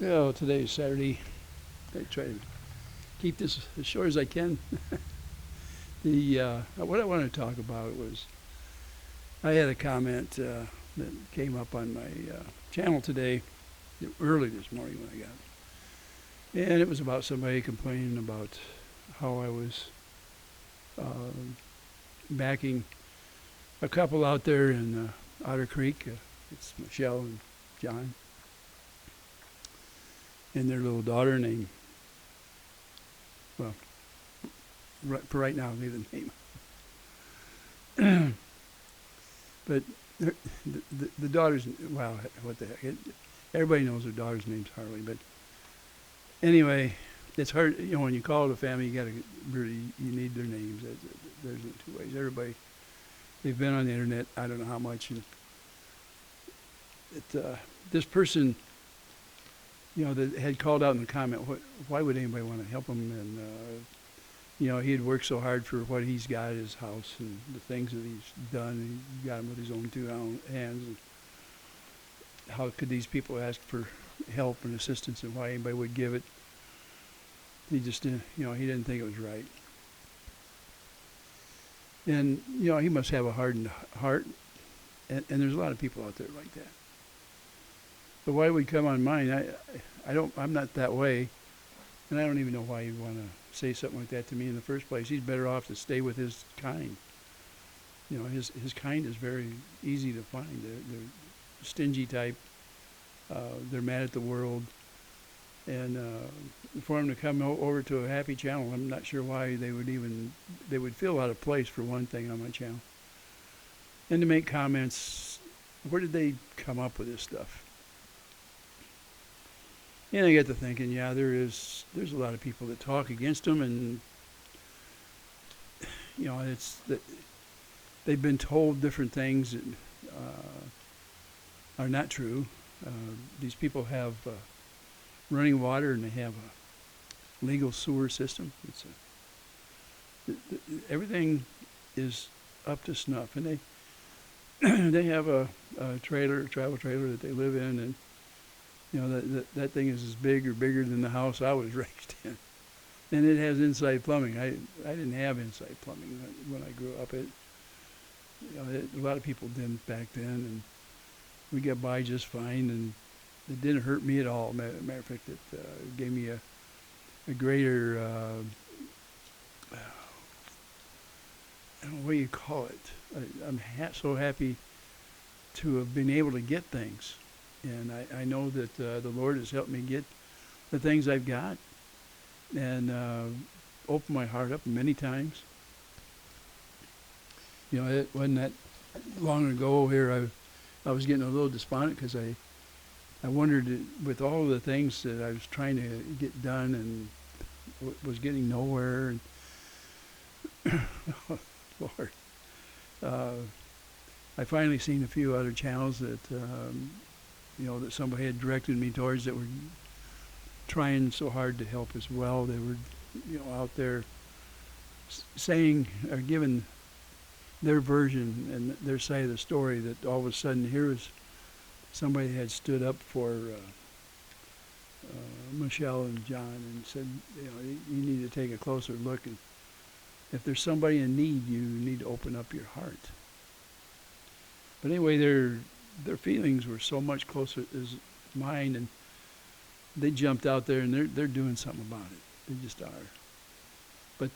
Well, today is Saturday. I try to keep this as short as I can. The what I want to talk about was I had a comment that came up on my channel today, early this morning when I got it, and it was about somebody complaining about how I was uh, backing a couple out there in Otter Creek. It's Michelle and John and their little daughter named, well, for right now, leave the name. But the daughter's, wow, what the heck? Everybody knows their daughter's name's Harley. But anyway, it's hard, when you call it a family, you got to really, you need their names. There's no two ways. Everybody, they've been on the internet, I don't know how much. And this person, that had called out in the comment, why would anybody want to help him? And he had worked so hard for what he's got, his house, and the things that he's done. He got him with his own two hands. And how could these people ask for help and assistance, and why anybody would give it? He just didn't, he didn't think it was right. And, he must have a hardened heart. And there's a lot of people out there like that. But why would come on mine? I'm not that way. And I don't even know why you'd want to say something like that to me in the first place. He's better off to stay with his kind. His kind is very easy to find. They're stingy type. They're mad at the world. And for him to come over to a happy channel, I'm not sure why they would feel out of place, for one thing, on my channel. And to make comments, where did they come up with this stuff? And I get to thinking, there's a lot of people that talk against them, and it's that they've been told different things that are not true. These people have running water, and they have a legal sewer system. Everything is up to snuff, and they have a travel trailer that they live in, and that thing is as big or bigger than the house I was raised in. And it has inside plumbing. I didn't have inside plumbing when I grew up. A lot of people didn't back then, and we got by just fine, and it didn't hurt me at all. Matter of fact, it gave me a greater, I don't know what you call it. I'm so happy to have been able to get things. And I know that the Lord has helped me get the things I've got, and opened my heart up many times. It wasn't that long ago here. I was getting a little despondent because I wondered, with all the things that I was trying to get done and was getting nowhere. And Lord, I finally seen a few other channels that that somebody had directed me towards, that were trying so hard to help as well. They were, out there saying or giving their version and their side of the story, that all of a sudden here was somebody that had stood up for Michelle and John and said, you need to take a closer look, and if there's somebody in need, you need to open up your heart. But anyway, their feelings were so much closer as mine, and they jumped out there, and they're doing something about it. They just are. But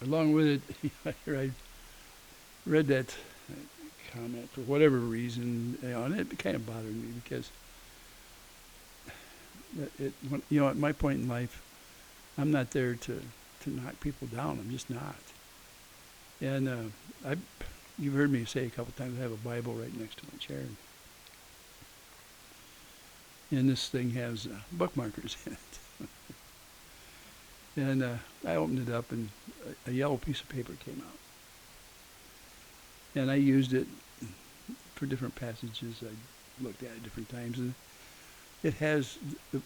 along with it, I read that comment for whatever reason, and it kind of bothered me, because at my point in life, I'm not there to knock people down. I'm just not. And you've heard me say a couple times, I have a Bible right next to my chair. And this thing has bookmarkers in it. And I opened it up, and a yellow piece of paper came out. And I used it for different passages. I looked at it different times. And it has,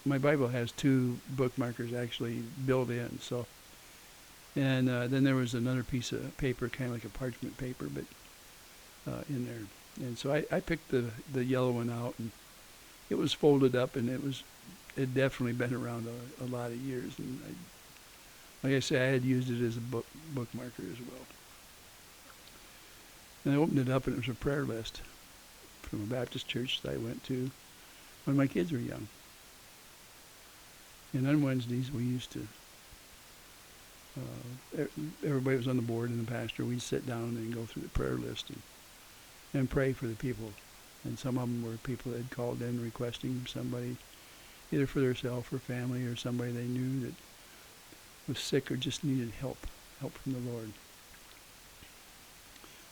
my Bible has two bookmarkers actually built in. So, and then there was another piece of paper, kind of like a parchment paper, but in there. And so I picked the yellow one out and it was folded up, and it definitely been around a lot of years. And like I say, I had used it as a bookmarker as well. And I opened it up, and it was a prayer list from a Baptist church that I went to when my kids were young. And on Wednesdays, we used to, everybody was on the board and the pastor, we'd sit down and go through the prayer list and pray for the people. And some of them were people that had called in requesting somebody, either for themselves or family, or somebody they knew that was sick or just needed help from the Lord.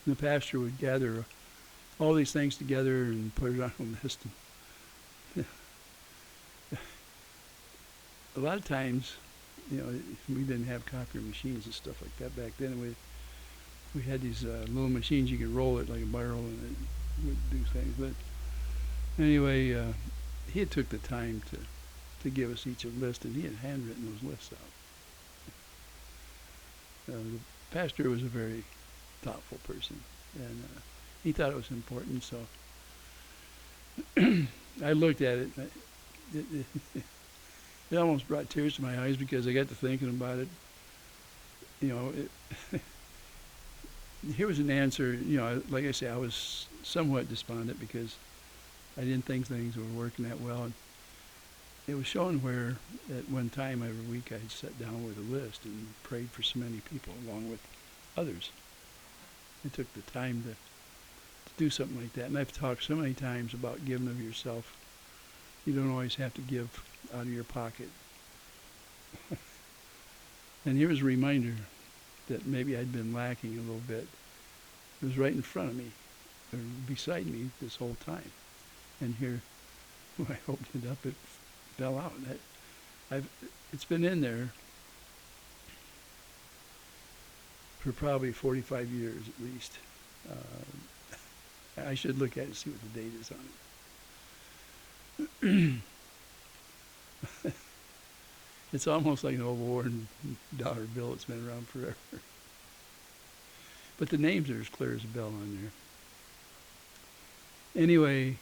And the pastor would gather all these things together and put it on a list. A lot of times, we didn't have copier machines and stuff like that back then. We had these little machines you could roll it like a barrel, and it would do things. But anyway, he had took the time to give us each a list, and he had handwritten those lists out. The pastor was a very thoughtful person, and he thought it was important. So I looked at it. It almost brought tears to my eyes because I got to thinking about it. Here was an answer. Like I say, I was somewhat despondent because I didn't think things were working that well. And it was showing where at one time every week I'd sat down with a list and prayed for so many people along with others. I took the time to do something like that. And I've talked so many times about giving of yourself. You don't always have to give out of your pocket. And here was a reminder that maybe I'd been lacking a little bit. It was right in front of me, or beside me this whole time. And here, when I opened it up, it fell out. It's been in there for probably 45 years at least. I should look at it and see what the date is on it. It's almost like an old worn dollar bill that's been around forever. But the names are as clear as a bell on there. Anyway,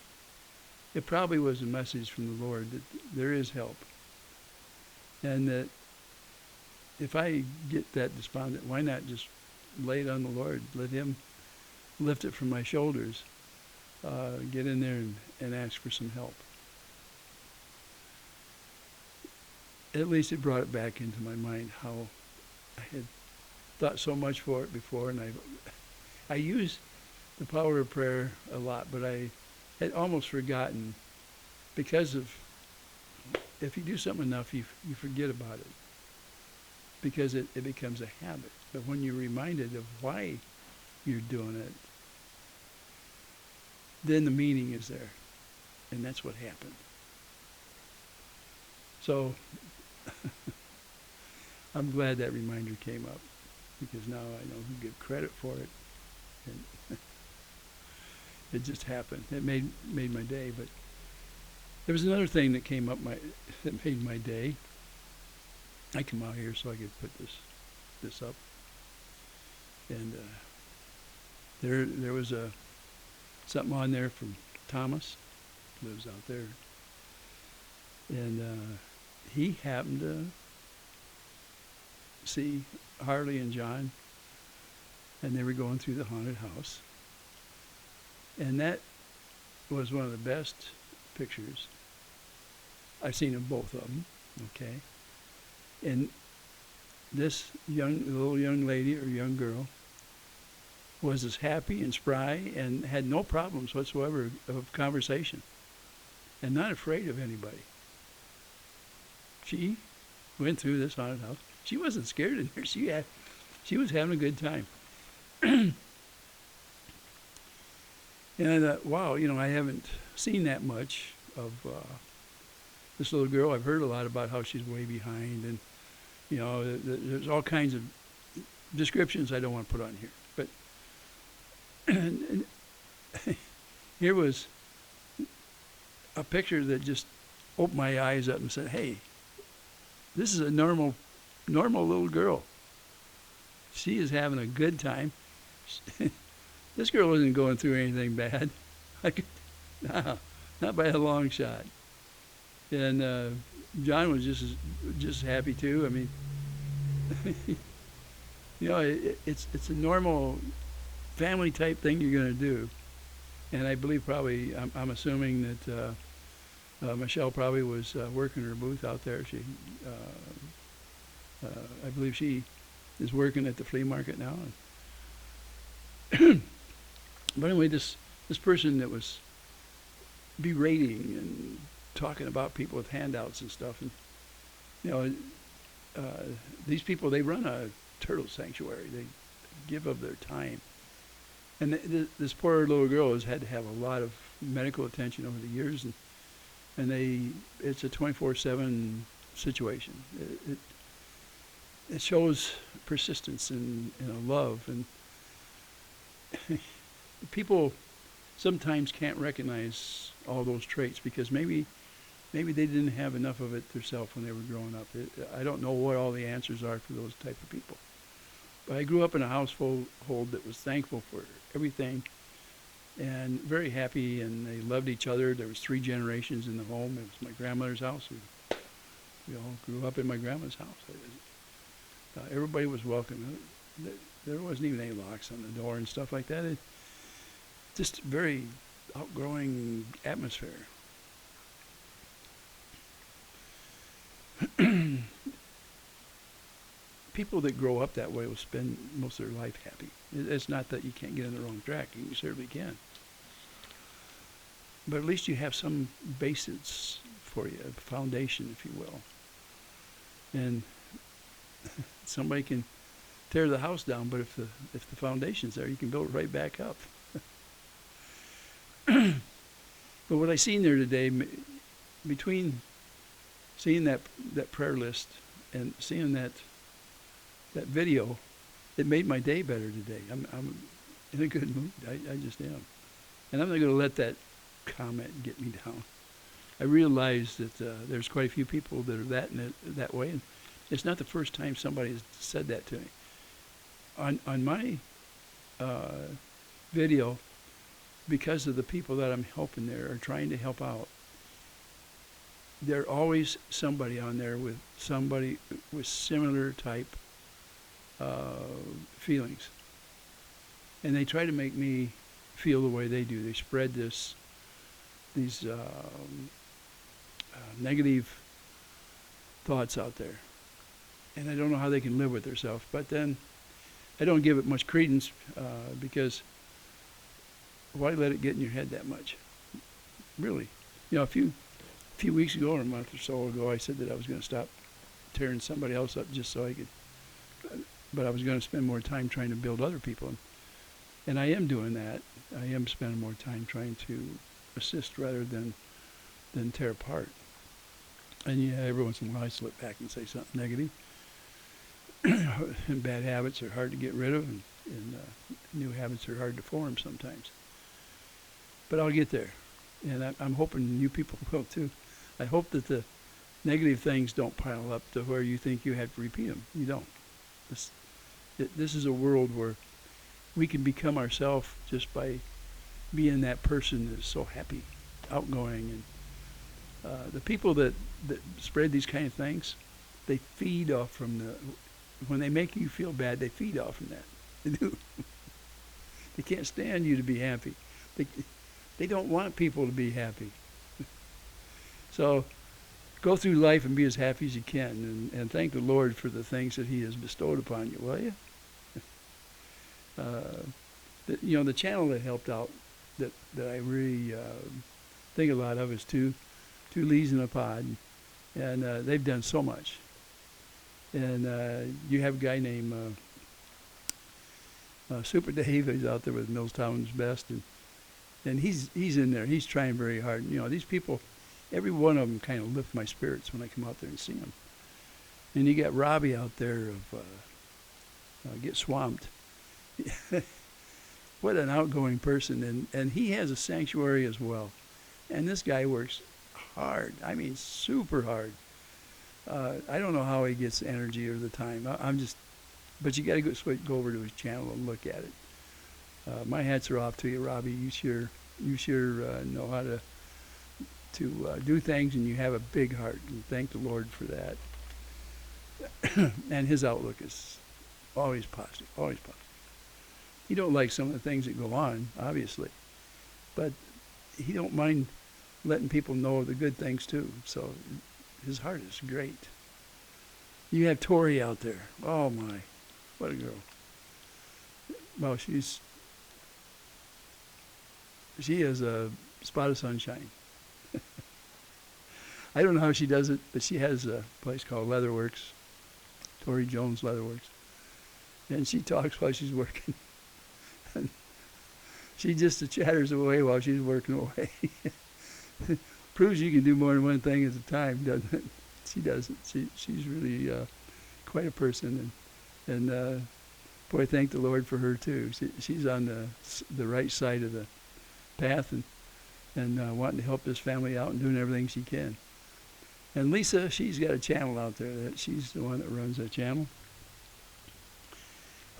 it probably was a message from the Lord that there is help. And that if I get that despondent, why not just lay it on the Lord? Let Him lift it from my shoulders. Get in there and ask for some help. At least it brought it back into my mind how I had thought so much for it before, and I use the power of prayer a lot, but I had almost forgotten because of, if you do something enough, you forget about it because it becomes a habit. But when you're reminded of why you're doing it, then the meaning is there, and that's what happened. So I'm glad that reminder came up because now I know who give credit for it, and it just happened. It made my day. But there was another thing that came up that made my day. I come out here so I could put this up, and there was something on there from Thomas, lives out there, and he happened to see Harley and John, and they were going through the haunted house, and that was one of the best pictures I've seen of both of them. Okay, and this little young lady or young girl was as happy and spry and had no problems whatsoever of conversation and not afraid of anybody. She went through this haunted house. She wasn't scared in there. She was having a good time. And I thought, wow, I haven't seen that much of this little girl. I've heard a lot about how she's way behind, and there's all kinds of descriptions I don't want to put on here. But and here was a picture that just opened my eyes up and said, hey, this is a normal little girl. She is having a good time. This girl isn't going through anything bad. not by a long shot. And John was just happy too. I mean, it's a normal family type thing you're going to do. And I believe probably I'm assuming that Michelle probably was working her booth out there. I believe she is working at the flea market now. But anyway, this person that was berating and talking about people with handouts and stuff, and you know, these people, they run a turtle sanctuary. They give of their time, and this poor little girl has had to have a lot of medical attention over the years, and it's a 24/7 situation. It shows persistence and a love, and people sometimes can't recognize all those traits because maybe they didn't have enough of it themselves when they were growing up. I don't know what all the answers are for those type of people. But I grew up in a household that was thankful for everything and very happy, and they loved each other. There was 3 generations in the home. It was my grandmother's house. We all grew up in my grandma's house. Everybody was welcome. There wasn't even any locks on the door and stuff like that. Just very outgrowing atmosphere. People that grow up that way will spend most of their life happy. It's not that you can't get on the wrong track. You certainly can. But at least you have some basis for you, a foundation, if you will. And somebody can tear the house down, but if the foundation's there, you can build it right back up. But what I seen there today, between seeing that prayer list and seeing that video, it made my day better today. I'm in a good mood. I just am. And I'm not going to let that comment get me down. I realize that there's quite a few people that are that way, and it's not the first time somebody has said that to me. On my video, because of the people that I'm helping there or trying to help out, there's always somebody on there with similar type feelings. And they try to make me feel the way they do. They spread these negative thoughts out there. And I don't know how they can live with themselves. But then I don't give it much credence because why let it get in your head that much? Really. A few weeks ago or a month or so ago, I said that I was going to stop tearing somebody else up just so I could, but I was going to spend more time trying to build other people. And I am doing that. I am spending more time trying to assist rather than tear apart. And yeah, every once in a while I slip back and say something negative. And bad habits are hard to get rid of, and new habits are hard to form sometimes. But I'll get there. And I'm hoping you people will too. I hope that the negative things don't pile up to where you think you have to repeat them. You don't. This is a world where we can become ourselves just by being that person that's so happy, outgoing. And the people that spread these kind of things, they feed off from when they make you feel bad, they feed off from that. They do. They can't stand you to be happy. They don't want people to be happy. So go through life and be as happy as you can, and thank the Lord for the things that He has bestowed upon you, will you? The channel that helped out, that I really think a lot of, is two leaves in a pod, and they've done so much. And you have a guy named Super Dave. He's out there with Millstown's Best, and he's in there. He's trying very hard. These people, every one of them kind of lift my spirits when I come out there and see them. And you got Robbie out there of Get Swamped. What an outgoing person. And he has a sanctuary as well. And this guy works hard. I mean, super hard. I don't know how he gets the energy or the time. But you got to go over to his channel and look at it. My hats are off to you, Robbie. You sure know how to do things, and you have a big heart, and thank the Lord for that. And his outlook is always positive, always positive. He don't like some of the things that go on, obviously, but he don't mind letting people know the good things too. So his heart is great. You have Tori out there. Oh my, what a girl. Well, she is a spot of sunshine. I don't know how she does it, but she has a place called Leatherworks, Tori Jones Leatherworks, and she talks while she's working. And she just chatters away while she's working away. Proves you can do more than one thing at a time, doesn't it? She doesn't. She's really quite a person, and boy, thank the Lord for her too. She's on the right side of the path, and wanting to help this family out and doing everything she can. And Lisa, she's got a channel out there. That she's the one that runs that channel.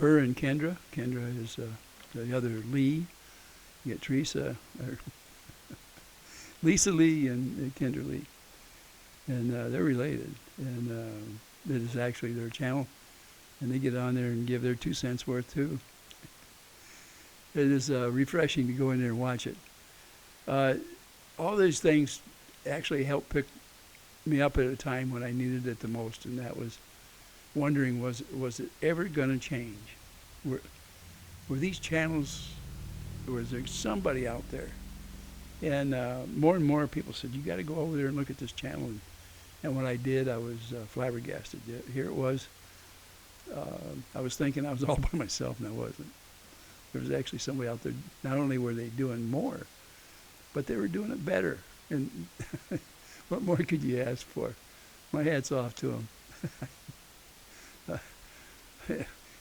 Her and Kendra. Kendra is the other Lee. You get Teresa, or Lisa Lee and Kendra Lee. And they're related. And it is actually their channel. And they get on there and give their 2 cents worth too. It is refreshing to go in there and watch it. All these things actually help pick me up at a time when I needed it the most, and that was wondering, was it ever going to change? Were these channels, was there somebody out there? And more and more people said, you got to go over there and look at this channel. And when I did, I was flabbergasted. Here it was. I was thinking I was all by myself, and I wasn't. There was actually somebody out there. Not only were they doing more, but they were doing it better. And what more could you ask for? My hat's off to them.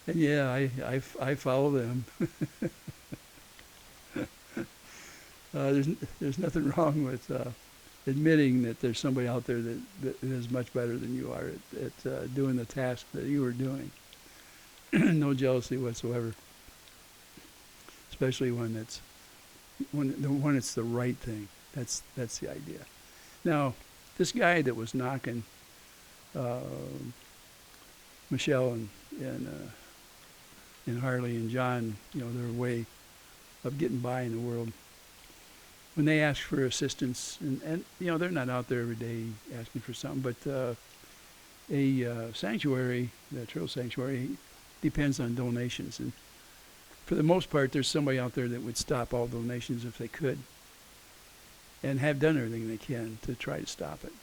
And yeah, I follow them. There's nothing wrong with admitting that there's somebody out there that is much better than you are at doing the task that you were doing. No jealousy whatsoever, especially when it's the right thing. That's the idea. Now, this guy that was knocking Michelle and Harley and John, their way of getting by in the world, when they ask for assistance, and they're not out there every day asking for something, but a sanctuary, the trail sanctuary, depends on donations. And for the most part, there's somebody out there that would stop all donations if they could, and have done everything they can to try to stop it.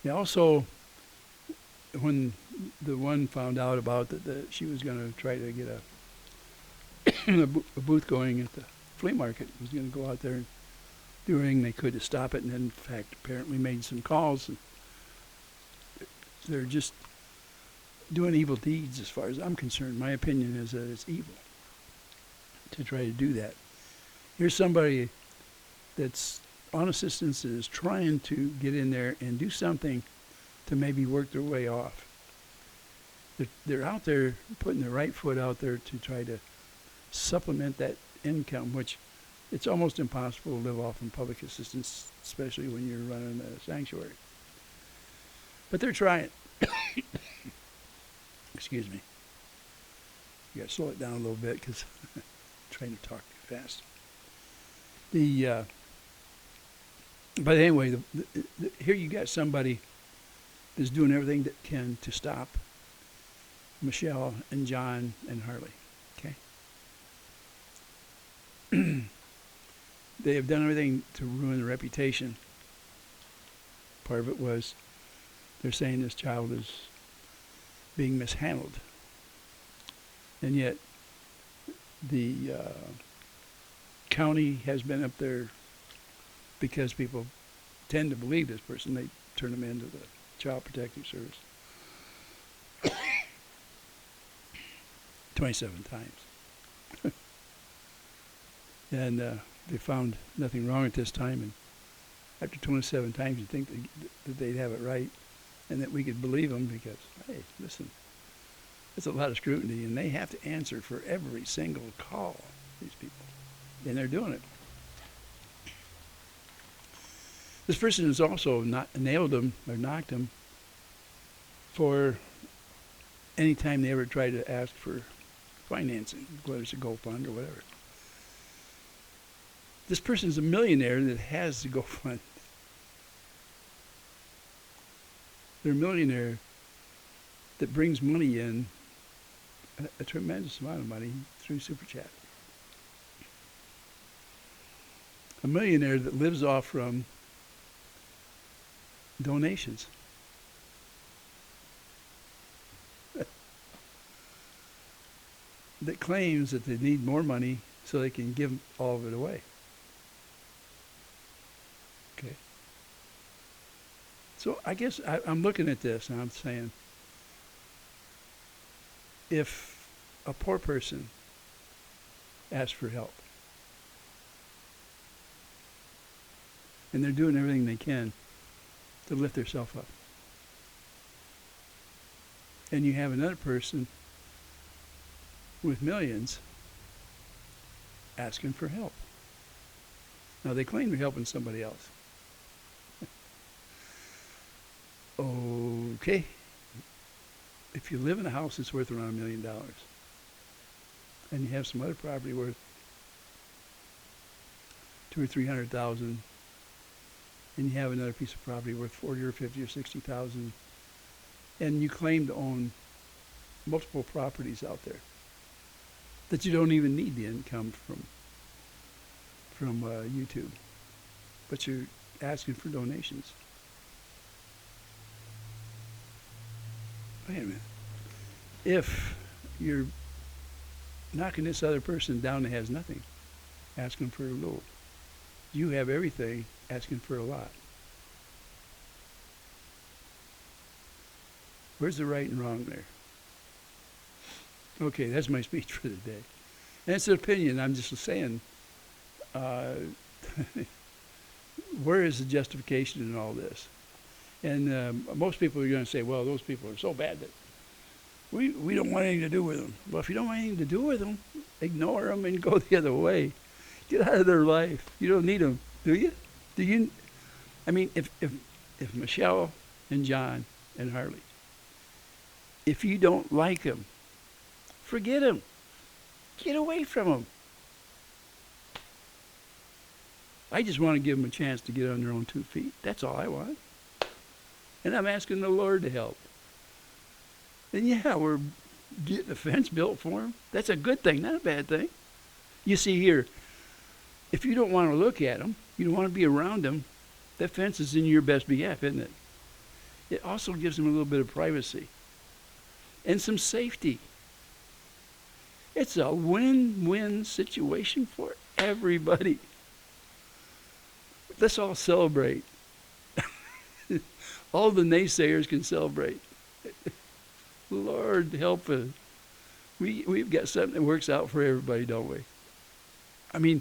They also, when the one found out about that she was going to try to get a booth going at the flea market, was going to go out there and do everything they could to stop it, and then, in fact, apparently made some calls. And they're just doing evil deeds as far as I'm concerned. My opinion is that it's evil to try to do that. Here's somebody that's on assistance that is trying to get in there and do something to maybe work their way off. They're out there putting their right foot out there to try to supplement that income, which it's almost impossible to live off in public assistance, especially when you're running a sanctuary. But they're trying. Excuse me. You got to slow it down a little bit because I'm trying to talk too fast. But anyway, here you got somebody that's doing everything that can to stop Michelle and John and Harley. Okay? They have done everything to ruin the reputation. Part of it was they're saying this child is being mishandled. And yet the county has been up there because people tend to believe this person. They turn them into the Child Protective Service 27 times. And they found nothing wrong at this time. And after 27 times, you'd think that they'd have it right and that we could believe them because, hey, listen, it's a lot of scrutiny, and they have to answer for every single call, these people. And they're doing it. This person has also not nailed them or knocked them for any time they ever try to ask for financing, whether it's a GoFund or whatever. This person's a millionaire that has the GoFund. They're a millionaire that brings money in, a tremendous amount of money through Super Chat. A millionaire that lives off from donations. That claims that they need more money so they can give all of it away. Okay. So I guess I'm looking at this and I'm saying, if a poor person asks for help, and they're doing everything they can to lift themselves up, and you have another person with millions asking for help. Now they claim they're helping somebody else. Okay. If you live in a house that's worth around $1 million, and you have some other property worth $200,000 or $300,000, and you have another piece of property worth $40,000 or $50,000 or $60,000, and you claim to own multiple properties out there, that you don't even need the income from YouTube, but you're asking for donations. Wait a minute. If you're knocking this other person down that has nothing, asking for a little, you have everything, asking for a lot. Where's the right and wrong there? Okay, that's my speech for the day. And it's an opinion. I'm just saying, where is the justification in all this? And most people are going to say, well, those people are so bad that we don't want anything to do with them. Well, if you don't want anything to do with them, ignore them and go the other way. Get out of their life. You don't need them, do you? Do you? I mean, if Michelle and John and Harley, if you don't like them, forget them. Get away from them. I just want to give them a chance to get on their own 2 feet. That's all I want. And I'm asking the Lord to help. And yeah, we're getting a fence built for them. That's a good thing, not a bad thing. You see here, if you don't want to look at them, you don't want to be around them, that fence is in your best behalf, isn't it? It also gives them a little bit of privacy and some safety. It's a win-win situation for everybody. Let's all celebrate. All the naysayers can celebrate. Lord help us. We've got something that works out for everybody, don't we? I mean,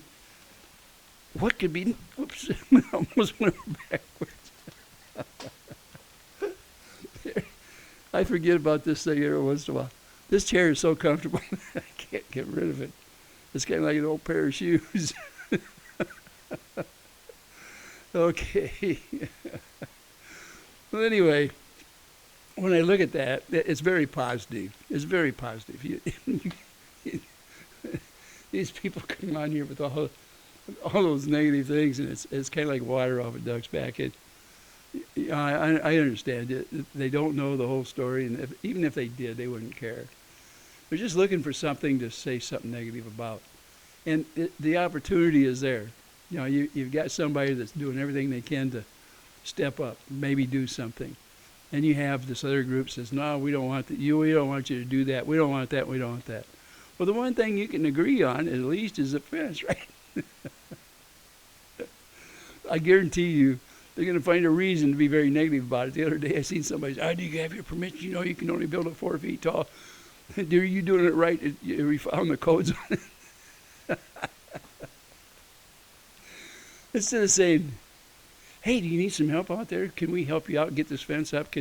what could be... Oops, I almost went backwards. I forget about this thing every once in a while. This chair is so comfortable, I can't get rid of it. It's kind of like an old pair of shoes. Okay. Well, anyway, when I look at that, it's very positive. It's very positive. These people come on here with all those negative things, and it's kind of like water off a duck's back. I understand it. They don't know the whole story, and even if they did, they wouldn't care. They're just looking for something to say something negative about. And the opportunity is there. You know, you've got somebody that's doing everything they can to step up, maybe do something. And you have this other group that says, no, we don't want that. We don't want you to do that. We don't want that. We don't want that. Well, the one thing you can agree on, at least, is the fence, right? I guarantee you, they're going to find a reason to be very negative about it. The other day, I seen somebody say, do you have your permit? You know you can only build it 4 feet tall. Are you doing it right? Have you found the codes on it? Instead of saying, hey, do you need some help out there? Can we help you out and get this fence up?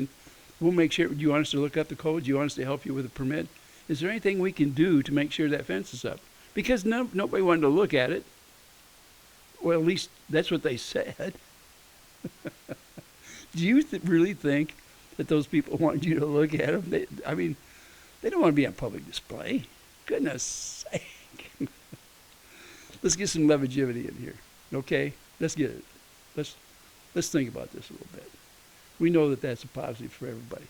We'll make sure. Do you want us to look up the codes? Do you want us to help you with a permit? Is there anything we can do to make sure that fence is up? Because nobody wanted to look at it. Well, at least that's what they said. Do you really think that those people want you to look at them? I mean, they don't want to be on public display. Goodness sake. Let's get some longevity in here, okay? Let's get it. Let's let's think about this a little bit. We know that that's a positive for everybody.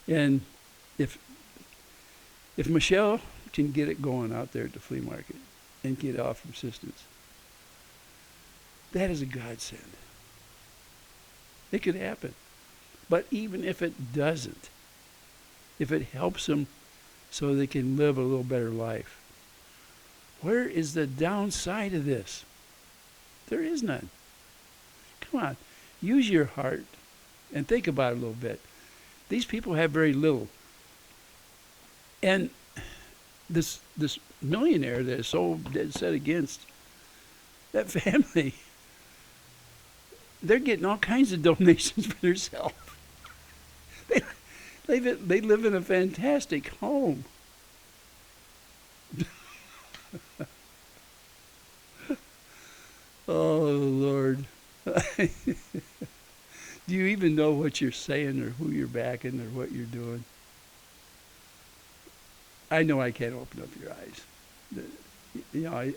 And if if Michelle can get it going out there at the flea market and get off subsistence, that is a godsend. It could happen. But even if it doesn't, if it helps them so they can live a little better life, where is the downside of this? There is none. Come on, use your heart and think about it a little bit. These people have very little. And this millionaire that is so dead set against that family, they're getting all kinds of donations for themselves. They live in a fantastic home. Oh, Lord. Do you even know what you're saying or who you're backing or what you're doing? I know I can't open up your eyes. You know,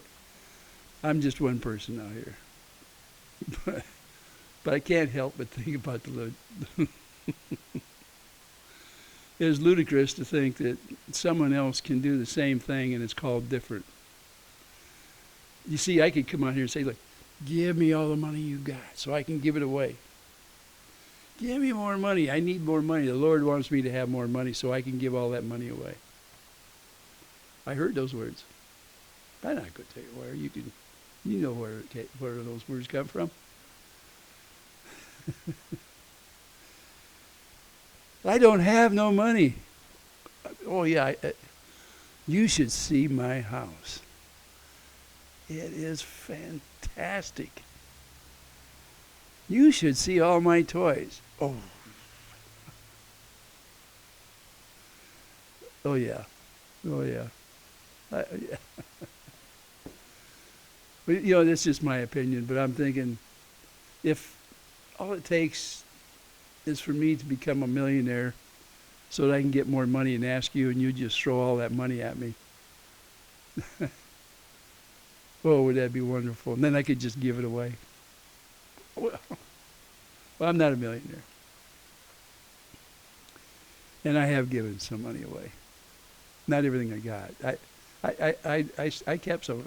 I'm just one person out here. But I can't help but think about the it is ludicrous to think that someone else can do the same thing and it's called different. You see, I could come out here and say, look, give me all the money you got so I can give it away. Give me more money. I need more money. The Lord wants me to have more money so I can give all that money away. I heard those words. I'm not going to tell you where. You know where those words come from. I don't have no money. Oh, yeah. You should see my house. It is fantastic. You should see all my toys. Oh. Oh, yeah. Oh, yeah. Yeah. But, you know, that's just my opinion, but I'm thinking if all it takes is for me to become a millionaire so that I can get more money and ask you and you just throw all that money at me. Oh, would that be wonderful? And then I could just give it away. Well, I'm not a millionaire. And I have given some money away. Not everything I got. I kept some.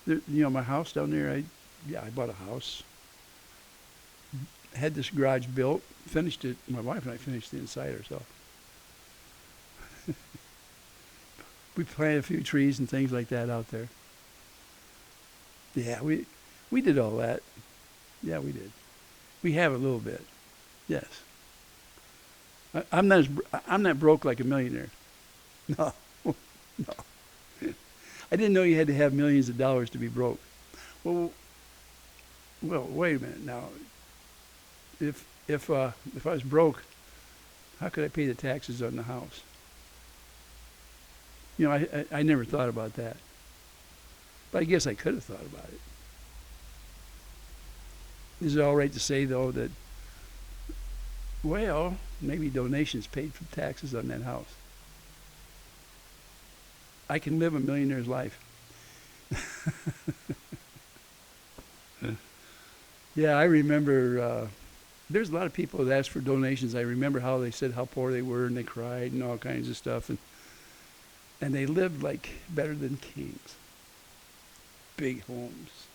You know, my house down there, I bought a house. Had this garage built, finished it. My wife and I finished the inside ourselves. We planted a few trees and things like that out there. Yeah, we did all that. Yeah, we did. We have a little bit. Yes. I'm not broke like a millionaire. No. No. I didn't know you had to have millions of dollars to be broke. Well, wait a minute now. If I was broke, how could I pay the taxes on the house? You know, I never thought about that. But I guess I could have thought about it. Is it all right to say, though, that, well, maybe donations paid for taxes on that house? I can live a millionaire's life. Yeah, I remember there's a lot of people that asked for donations. I remember how they said how poor they were and they cried and all kinds of stuff. And they lived like better than kings. Big homes.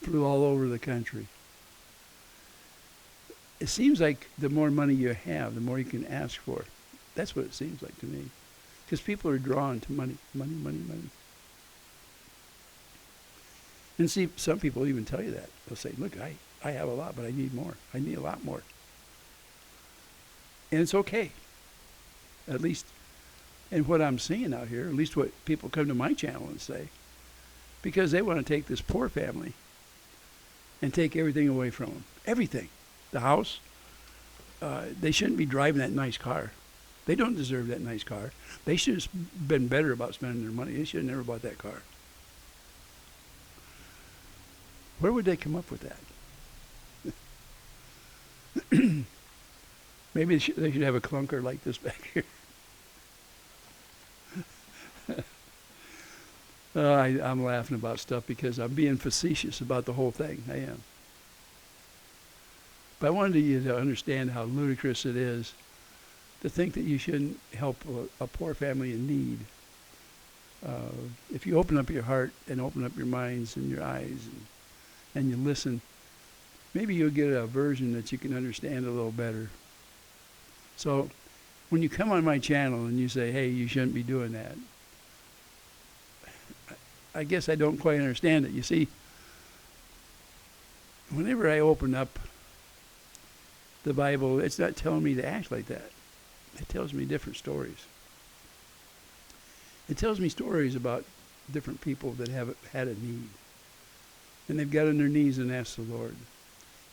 Flew all over the country. It seems like the more money you have, the more you can ask for. That's what it seems like to me. Because people are drawn to money, money, money, money. And see, some people even tell you that. They'll say, look, I have a lot, but I need more. I need a lot more. And it's okay. At least, and what I'm seeing out here, at least what people come to my channel and say, because they want to take this poor family and take everything away from them. Everything. The house. They shouldn't be driving that nice car. They don't deserve that nice car. They should have been better about spending their money. They should have never bought that car. Where would they come up with that? Maybe they should have a clunker like this back here. I'm laughing about stuff because I'm being facetious about the whole thing. I am. But I wanted you to understand how ludicrous it is to think that you shouldn't help a poor family in need. If you open up your heart and open up your minds and your eyes and you listen, maybe you'll get a version that you can understand a little better. So when you come on my channel and you say, hey, you shouldn't be doing that, I guess I don't quite understand it. You see, whenever I open up the Bible, it's not telling me to act like that. It tells me different stories. It tells me stories about different people that have had a need. And they've got on their knees and asked the Lord.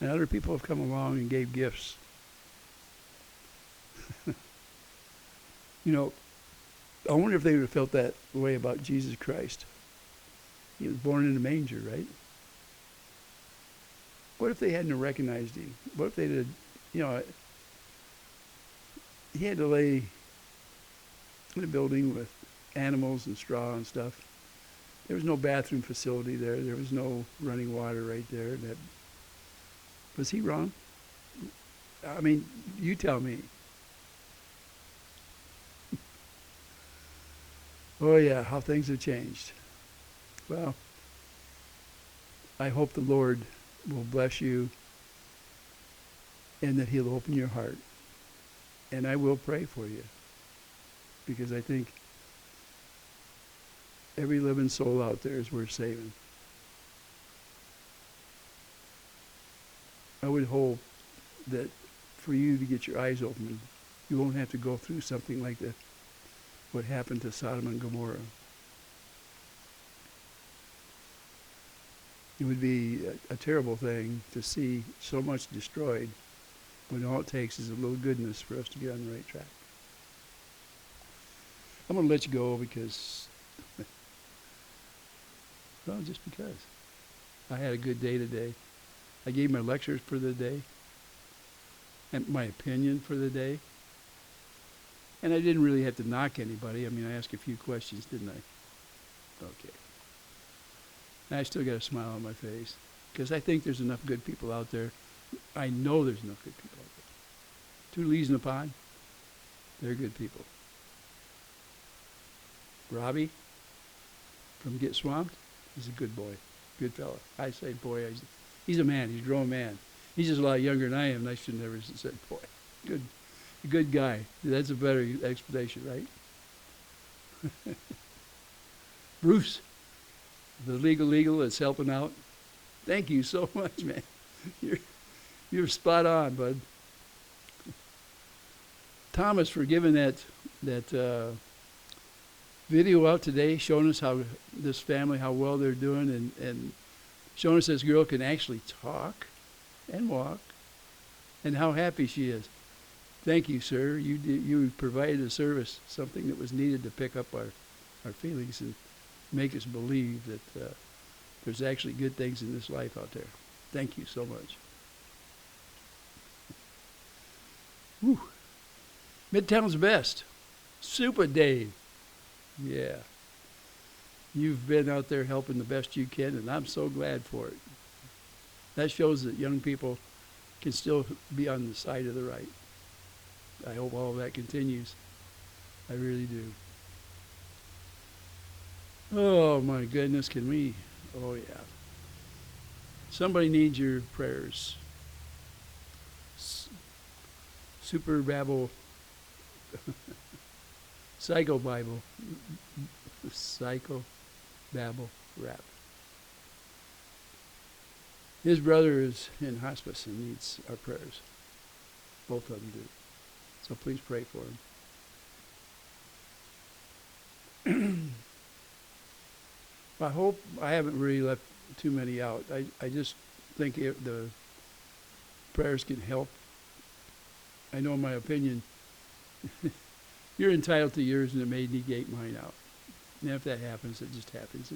And other people have come along and gave gifts. You know, I wonder if they would have felt that way about Jesus Christ. He was born in a manger, right? What if they hadn't recognized him? What if they did, he had to lay in a building with animals and straw and stuff. There was no bathroom facility there. There was no running water right there. Was he wrong? I mean, you tell me. Oh yeah, how things have changed. Well, I hope the Lord will bless you and that he'll open your heart. And I will pray for you because I think every living soul out there is worth saving. I would hope that for you to get your eyes open, you won't have to go through something like what happened to Sodom and Gomorrah. It would be a terrible thing to see so much destroyed when all it takes is a little goodness for us to get on the right track. I'm going to let you go because, well, just because. I had a good day today. I gave my lectures for the day and my opinion for the day. And I didn't really have to knock anybody. I mean, I asked a few questions, didn't I? Okay. And I still got a smile on my face because I think there's enough good people out there. I know there's enough good people out there. 2 leaves in a pond, they're good people. Robbie from Get Swamped, he's a good boy, good fella. I say boy, he's a man, he's a grown man. He's just a lot younger than I am, and I should never have said boy. Good guy. That's a better explanation, right? Bruce, the legal that's helping out. Thank you so much, man. You're spot on, bud. Thomas for giving that video out today, showing us how this family, how well they're doing, and showing us this girl can actually talk and walk, and how happy she is. Thank you, sir. You provided a service, something that was needed to pick up our feelings and make us believe that there's actually good things in this life out there. Thank you so much. Whew. Midtown's best. Super Dave. Yeah. You've been out there helping the best you can, and I'm so glad for it. That shows that young people can still be on the side of the right. I hope all of that continues. I really do. Oh, my goodness, can we? Oh, yeah. Somebody needs your prayers. Super Babble, Psycho Bible, Psycho Babble Rap. His brother is in hospice and needs our prayers. Both of them do. So please pray for him. I hope I haven't really left too many out. I just think the prayers can help. I know my opinion. You're entitled to yours, and it may negate mine out. And if that happens, it just happens.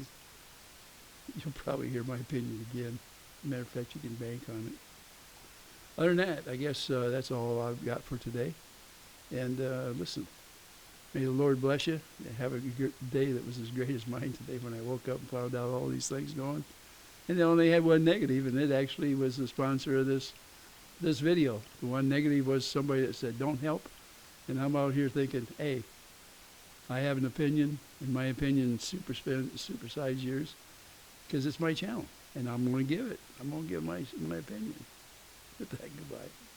You'll probably hear my opinion again. Matter of fact, you can bank on it. Other than that, I guess that's all I've got for today. And listen, may the Lord bless you. Have a good day that was as great as mine today when I woke up and found out all these things going. And they only had one negative, and it actually was the sponsor of this video. The one negative was somebody that said, don't help. And I'm out here thinking, hey, I have an opinion, and my opinion supersides yours because it's my channel, and I'm going to give it. I'm going to give my opinion. Goodbye.